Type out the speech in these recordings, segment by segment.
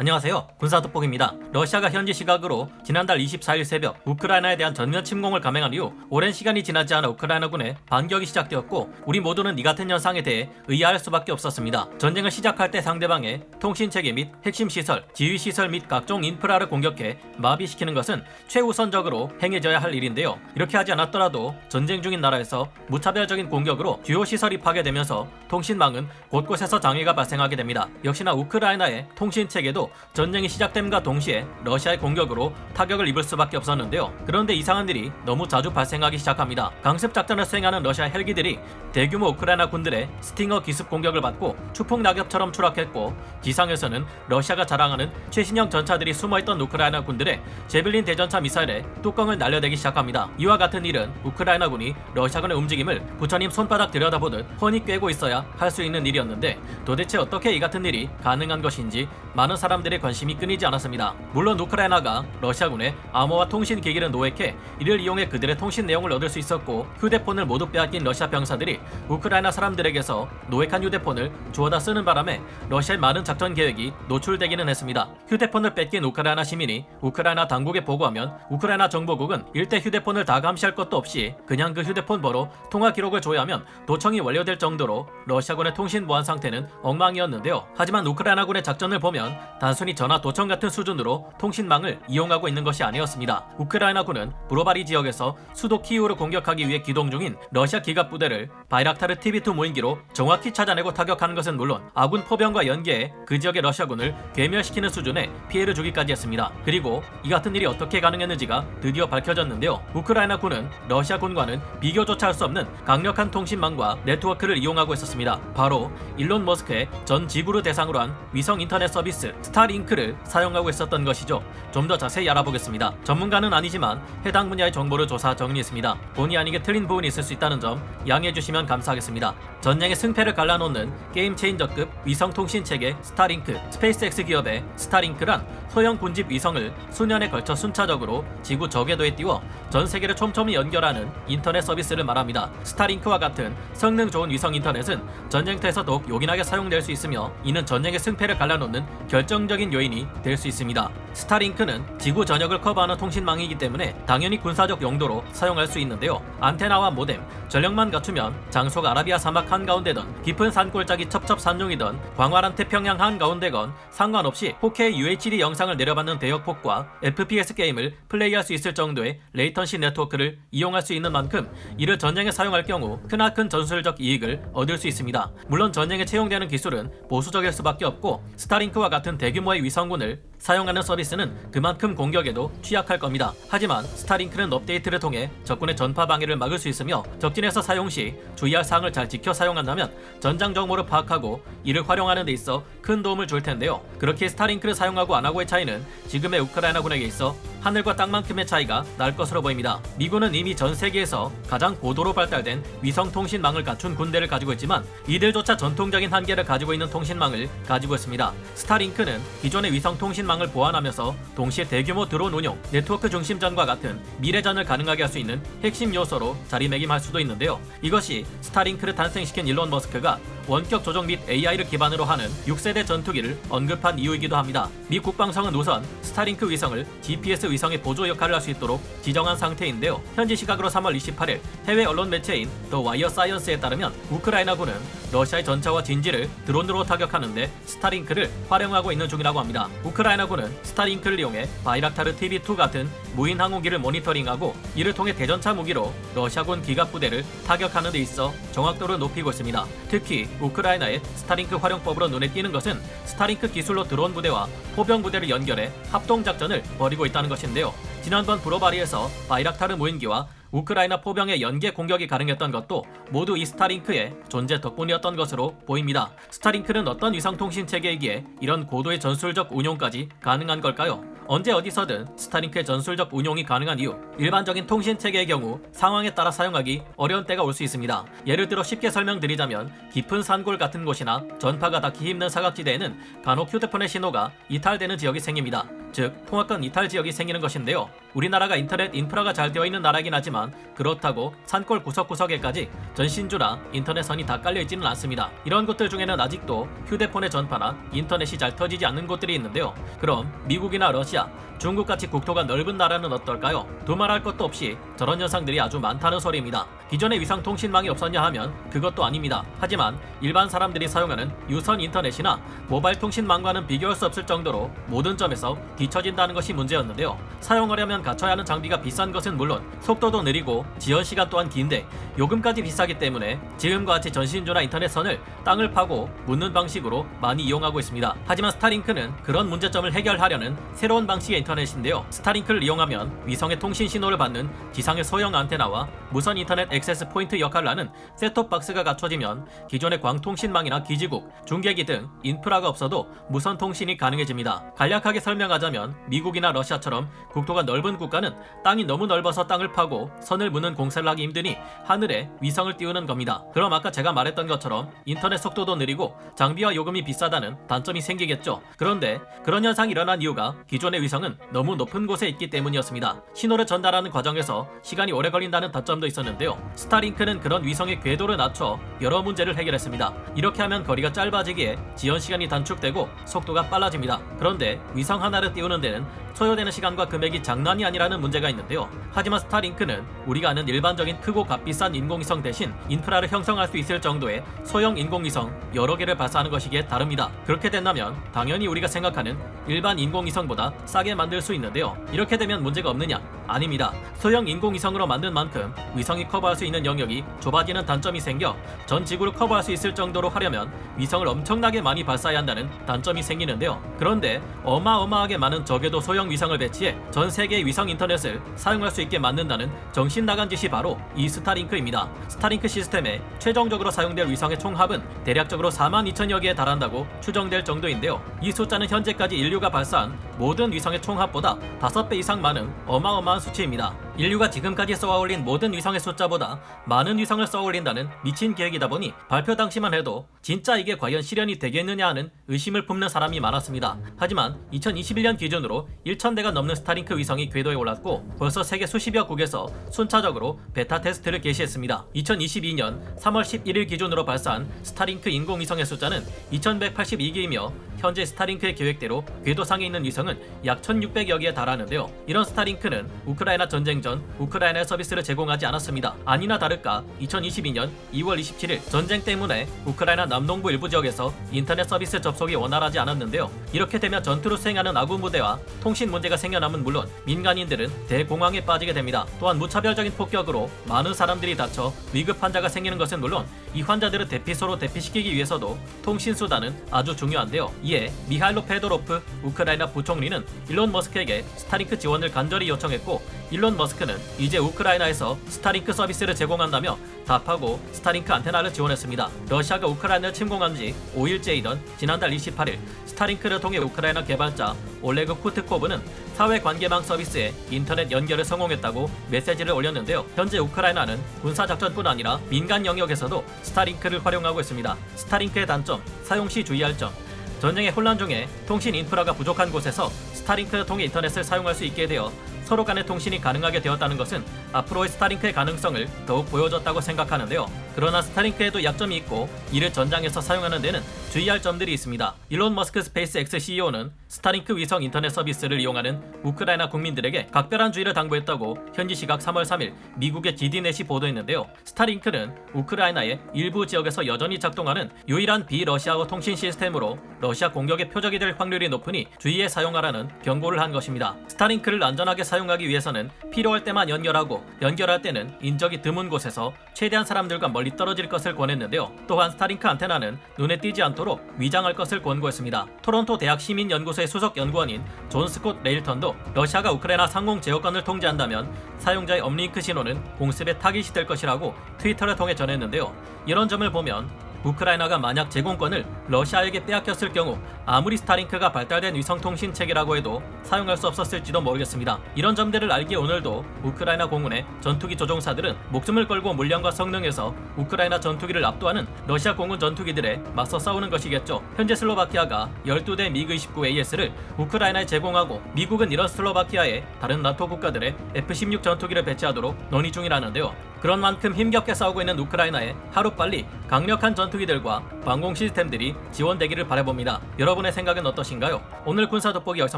안녕하세요. 군사돋보기입니다. 러시아가 현지 시각으로 지난달 24일 새벽 우크라이나에 대한 전면 침공을 감행한 이후 오랜 시간이 지나지 않아 우크라이나군의 반격이 시작되었고 우리 모두는 이 같은 현상에 대해 의아할 수밖에 없었습니다. 전쟁을 시작할 때 상대방의 통신체계 및 핵심 시설, 지휘 시설 및 각종 인프라를 공격해 마비시키는 것은 최우선적으로 행해져야 할 일인데요. 이렇게 하지 않았더라도 전쟁 중인 나라에서 무차별적인 공격으로 주요 시설이 파괴되면서 통신망은 곳곳에서 장애가 발생하게 됩니다. 역시나 우크라이나의 통신체계도 전쟁이 시작됨과 동시에 러시아의 공격으로 타격을 입을 수밖에 없었는데요. 그런데 이상한 일이 너무 자주 발생하기 시작합니다. 강습 작전을 수행하는 러시아 헬기들이 대규모 우크라이나 군들의 스팅어 기습 공격을 받고 추풍 낙엽처럼 추락했고, 지상에서는 러시아가 자랑하는 최신형 전차들이 숨어있던 우크라이나 군들의 제벨린 대전차 미사일에 뚜껑을 날려대기 시작합니다. 이와 같은 일은 우크라이나군이 러시아군의 움직임을 부처님 손바닥 들여다보듯 훤히 꿰고 있어야 할 수 있는 일이었는데, 도대체 어떻게 이 같은 일이 가능한 것인지 많은 사람들의 관심이 끊이지 않았습니다. 물론 우크라이나가 러시아군의 암호화 통신 기기를 노획해 이를 이용해 그들의 통신 내용을 얻을 수 있었고, 휴대폰을 모두 빼앗긴 러시아 병사들이 우크라이나 사람들에게서 노획한 휴대폰을 주워다 쓰는 바람에 러시아의 많은 작전 계획이 노출되기는 했습니다. 휴대폰을 뺏긴 우크라이나 시민이 우크라이나 당국에 보고하면 우크라이나 정보국은 일대 휴대폰을 다 감시할 것도 없이 그냥 그 휴대폰 번호 통화 기록을 조회하면 도청이 완료될 정도로 러시아군의 통신 보안 상태는 엉망이었는데요. 하지만 우크라이나군의 작전을 보면 단순히 전화 도청 같은 수준으로 통신망을 이용하고 있는 것이 아니었습니다. 우크라이나군은 브로바리 지역에서 수도 키이우를 공격하기 위해 기동 중인 러시아 기갑 부대를 바이락타르 TB2 무인기로 정확히 찾아내고 타격하는 것은 물론 아군 포병과 연계해 그 지역의 러시아군을 괴멸시키는 수준의 피해를 주기까지 했습니다. 그리고 이 같은 일이 어떻게 가능했는지가 드디어 밝혀졌는데요. 우크라이나군은 러시아군과는 비교조차 할 수 없는 강력한 통신망과 네트워크를 이용하고 있었습니다. 바로 일론 머스크의 전 지구를 대상으로 한 위성 인터넷 서비스 스타링크를 사용하고 있었던 것이죠. 좀 더 자세히 알아보겠습니다. 전문가는 아니지만 해당 분야의 정보를 조사 정리했습니다. 본의 아니게 틀린 부분이 있을 수 있다는 점 양해해 주시면 감사하겠습니다. 전쟁의 승패를 갈라놓는 게임 체인저급 위성 통신 체계 스타링크, 스페이스X 기업의 스타링크란 소형 군집 위성을 수년에 걸쳐 순차적으로 지구 저궤도에 띄워 전 세계를 촘촘히 연결하는 인터넷 서비스를 말합니다. 스타링크와 같은 성능 좋은 위성 인터넷은 전쟁터에서 더욱 요긴하게 사용될 수 있으며, 이는 전쟁의 승패를 갈라놓는 결정적인 요인이 될 수 있습니다. 스타링크는 지구 전역을 커버하는 통신망이기 때문에 당연히 군사적 용도로 사용할 수 있는데요. 안테나와 모뎀, 전력만 갖추면 장소가 아라비아 사막 한가운데든 깊은 산골짜기 첩첩산중이든 광활한 태평양 한가운데건 상관없이 4K UHD 영상을 내려받는 대역폭과 FPS 게임을 플레이할 수 있을 정도의 레이턴시 네트워크를 이용할 수 있는 만큼 이를 전쟁에 사용할 경우 크나큰 전술적 이익을 얻을 수 있습니다. 물론 전쟁에 채용되는 기술은 보수적일 수밖에 없고, 스타링크와 같은 대규모의 위성군을 사용하는 서비스는 그만큼 공격에도 취약할 겁니다. 하지만 스타링크는 업데이트를 통해 적군의 전파 방해를 막을 수 있으며, 적진에서 사용 시 주의할 사항을 잘 지켜 사용한다면 전장 정보를 파악하고 이를 활용하는 데 있어 큰 도움을 줄 텐데요. 그렇게 스타링크를 사용하고 안 하고의 차이는 지금의 우크라이나군에게 있어 하늘과 땅만큼의 차이가 날 것으로 보입니다. 미군은 이미 전 세계에서 가장 고도로 발달된 위성 통신망을 갖춘 군대를 가지고 있지만 이들조차 전통적인 한계를 가지고 있는 통신망을 가지고 있습니다. 스타링크는 기존의 위성 통신망을 보완하면서 동시에 대규모 드론 운용, 네트워크 중심전과 같은 미래전을 가능하게 할 수 있는 핵심 요소로 자리매김할 수도 있는데요. 이것이 스타링크를 탄생시킨 일론 머스크가 원격 조종 및 AI를 기반으로 하는 6세대 전투기를 언급한 이유이기도 합니다. 미 국방성은 우선 스타링크 위성을 GPS 위성의 보조 역할을 할 수 있도록 지정한 상태인데요. 현지 시각으로 3월 28일 해외 언론 매체인 더 와이어 사이언스에 따르면 우크라이나군은 러시아의 전차와 진지를 드론으로 타격하는데 스타링크를 활용하고 있는 중이라고 합니다. 우크라이나군은 스타링크를 이용해 바이락타르 TB2 같은 무인 항공기를 모니터링하고 이를 통해 대전차 무기로 러시아군 기갑 부대를 타격하는 데 있어 정확도를 높이고 있습니다. 특히 우크라이나의 스타링크 활용법으로 눈에 띄는 것은 스타링크 기술로 드론 부대와 포병 부대를 연결해 합동작전을 벌이고 있다는 것인데요. 지난번 브로바리에서 바이락타르 무인기와 우크라이나 포병의 연계 공격이 가능했던 것도 모두 이 스타링크의 존재 덕분이었던 것으로 보입니다. 스타링크는 어떤 위성통신 체계이기에 이런 고도의 전술적 운용까지 가능한 걸까요? 언제 어디서든 스타링크의 전술적 운용이 가능한 이유, 일반적인 통신 체계의 경우 상황에 따라 사용하기 어려운 때가 올 수 있습니다. 예를 들어 쉽게 설명드리자면, 깊은 산골 같은 곳이나 전파가 닿기 힘든 사각지대에는 간혹 휴대폰의 신호가 이탈되는 지역이 생깁니다. 즉 통화권 이탈 지역이 생기는 것인데요. 우리나라가 인터넷 인프라가 잘 되어 있는 나라이긴 하지만 그렇다고 산골 구석구석에까지 전신주나 인터넷선이 다 깔려있지는 않습니다. 이런 곳들 중에는 아직도 휴대폰의 전파나 인터넷이 잘 터지지 않는 곳들이 있는데요. 그럼 미국이나 러시아, 중국같이 국토가 넓은 나라는 어떨까요? 두말할 것도 없이 저런 현상들이 아주 많다는 소리입니다. 기존에 위성통신망이 없었냐 하면 그것도 아닙니다. 하지만 일반 사람들이 사용하는 유선 인터넷이나 모바일 통신망과는 비교할 수 없을 정도로 모든 점에서 뒤처진다는 것이 문제였는데요. 사용하려면 갖춰야 하는 장비가 비싼 것은 물론 속도도 느리고 지연 시간 또한 긴데 요금까지 비싸기 때문에 지금과 같이 전신주나 인터넷선을 땅을 파고 묻는 방식으로 많이 이용하고 있습니다. 하지만 스타링크는 그런 문제점을 해결하려는 새로운 방식의 인터넷인데요. 스타링크를 이용하면 위성의 통신 신호를 받는 지상의 소형 안테나와 무선 인터넷 액세스 포인트 역할을 하는 셋톱박스가 갖춰지면 기존의 광통신망이나 기지국, 중계기 등 인프라가 없어도 무선 통신이 가능해집니다. 간략하게 설명하자면 미국이나 러시아처럼 국토가 넓은 국가는 땅이 너무 넓어서 땅을 파고 선을 묻는 공사를 하기 힘드니 하늘에 위성을 띄우는 겁니다. 그럼 아까 제가 말했던 것처럼 인터넷 속도도 느리고 장비와 요금이 비싸다는 단점이 생기겠죠. 그런데 그런 현상이 일어난 이유가 기존의 위성은 너무 높은 곳에 있기 때문이었습니다. 신호를 전달하는 과정에서 시간이 오래 걸린다는 단점도 있었는데요. 스타링크는 그런 위성의 궤도를 낮춰 여러 문제를 해결했습니다. 이렇게 하면 거리가 짧아지기에 지연 시간이 단축되고 속도가 빨라집니다. 그런데 위성 하나를 띄우는 데는 소요되는 시간과 금액이 장난이 아니라는 문제가 있는데요. 하지만 스타링크는 우리가 아는 일반적인 크고 값비싼 인공위성 대신 인프라를 형성할 수 있을 정도의 소형 인공위성 여러 개를 발사하는 것이기에 다릅니다. 그렇게 된다면 당연히 우리가 생각하는 일반 인공위성보다 싸게 만들 수 있는데요. 이렇게 되면 문제가 없느냐? 아닙니다. 소형 인공위성으로 만든 만큼 위성이 커버할 수 있는 영역이 좁아지는 단점이 생겨 전 지구를 커버할 수 있을 정도로 하려면 위성을 엄청나게 많이 발사해야 한다는 단점이 생기는데요. 그런데 어마어마하게 많은 적에도 소형 위성을 배치해 전 세계의 위성 인터넷을 사용할 수 있게 만든다는 정신 나간 짓이 바로 이 스타링크입니다. 스타링크 시스템에 최종적으로 사용될 위성의 총합은 대략적으로 42,000여 개에 달한다고 추정될 정도인데요. 이 숫자는 현재까지 인류가 발사한 모든 위성의 총합보다 5배 이상 많은 어마어마한 수치입니다. 인류가 지금까지 쏘아올린 모든 위성의 숫자보다 많은 위성을 쏘아올린다는 미친 계획이다 보니 발표 당시만 해도 진짜 이게 과연 실현이 되겠느냐 하는 의심을 품는 사람이 많았습니다. 하지만 2021년 기준으로 1,000대가 넘는 스타링크 위성이 궤도에 올랐고 벌써 세계 수십여 국에서 순차적으로 베타 테스트를 개시했습니다. 2022년 3월 11일 기준으로 발사한 스타링크 인공위성의 숫자는 2,182개이며 현재 스타링크의 계획대로 궤도상에 있는 위성은 약 1,600여 개에 달하는데요. 이런 스타링크는 우크라이나 전쟁 전 우크라이나에 서비스를 제공하지 않았습니다. 아니나 다를까 2022년 2월 27일 전쟁 때문에 우크라이나 남동부 일부 지역에서 인터넷 서비스 접속이 원활하지 않았는데요. 이렇게 되면 전투를 수행하는 아군 부대와 통신 문제가 생겨남은 물론 민간인들은 대공황에 빠지게 됩니다. 또한 무차별적인 폭격으로 많은 사람들이 다쳐 위급 환자가 생기는 것은 물론 이 환자들을 대피소로 대피시키기 위해서도 통신 수단은 아주 중요한데요. 이에 미하일로 페도로프 우크라이나 부총리는 일론 머스크에게 스타링크 지원을 간절히 요청했고 일론 머스크는 이제 우크라이나에서 스타링크 서비스를 제공한다며 답하고 스타링크 안테나를 지원했습니다. 러시아가 우크라이나를 침공한 지 5일째이던 지난달 28일 스타링크를 통해 우크라이나 개발자 올레그 쿠트코브는 사회관계망 서비스에 인터넷 연결을 성공했다고 메시지를 올렸는데요. 현재 우크라이나는 군사작전뿐 아니라 민간 영역에서도 스타링크를 활용하고 있습니다. 스타링크의 단점, 사용 시 주의할 점. 전쟁의 혼란 중에 통신 인프라가 부족한 곳에서 스타링크를 통해 인터넷을 사용할 수 있게 되어 서로 간의 통신이 가능하게 되었다는 것은 앞으로의 스타링크의 가능성을 더욱 보여줬다고 생각하는데요. 그러나 스타링크에도 약점이 있고 이를 전장에서 사용하는 데는 주의할 점들이 있습니다. 일론 머스크 스페이스X CEO는 스타링크 위성 인터넷 서비스를 이용하는 우크라이나 국민들에게 각별한 주의를 당부했다고 현지 시각 3월 3일 미국의 GDNet이 보도했는데요. 스타링크는 우크라이나의 일부 지역에서 여전히 작동하는 유일한 비러시아어 통신 시스템으로 러시아 공격의 표적이 될 확률이 높으니 주의해 사용하라는 경고를 한 것입니다. 스타링크를 안전하게 사용하기 위해서는 필요할 때만 연결하고 연결할 때는 인적이 드문 곳에서 최대한 사람들과 멀리 떨어질 것을 권했는데요. 또한 스타링크 안테나는 눈에 띄지 않도록 위장할 것을 권고했습니다. 토론토 대학 시민연구소의 수석 연구원인 존 스콧 레일턴도 러시아가 우크라이나 상공 제어권을 통제한다면 사용자의 업링크 신호는 공습에 타깃이 될 것이라고 트위터를 통해 전했는데요. 이런 점을 보면 우크라이나가 만약 제공권을 러시아에게 빼앗겼을 경우 아무리 스타링크가 발달된 위성통신 체계라고 해도 사용할 수 없었을지도 모르겠습니다. 이런 점들을 알기에 오늘도 우크라이나 공군의 전투기 조종사들은 목숨을 걸고 물량과 성능에서 우크라이나 전투기를 압도하는 러시아 공군 전투기들에 맞서 싸우는 것이겠죠. 현재 슬로바키아가 12대 미그 29AS를 우크라이나에 제공하고 미국은 이런 슬로바키아에 다른 나토 국가들의 F-16 전투기를 배치하도록 논의 중이라는데요. 그런 만큼 힘겹게 싸우고 있는 우크라이나에 하루빨리 강력한 전투기들과 방공 시스템들이 지원되기를 바라봅니다. 여러분의 생각은 어떠신가요? 오늘 군사 돋보기 여기서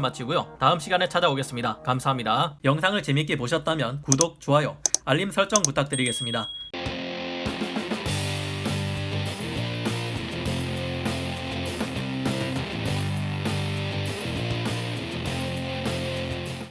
마치고요. 다음 시간에 찾아오겠습니다. 감사합니다. 영상을 재밌게 보셨다면 구독, 좋아요, 알림 설정 부탁드리겠습니다.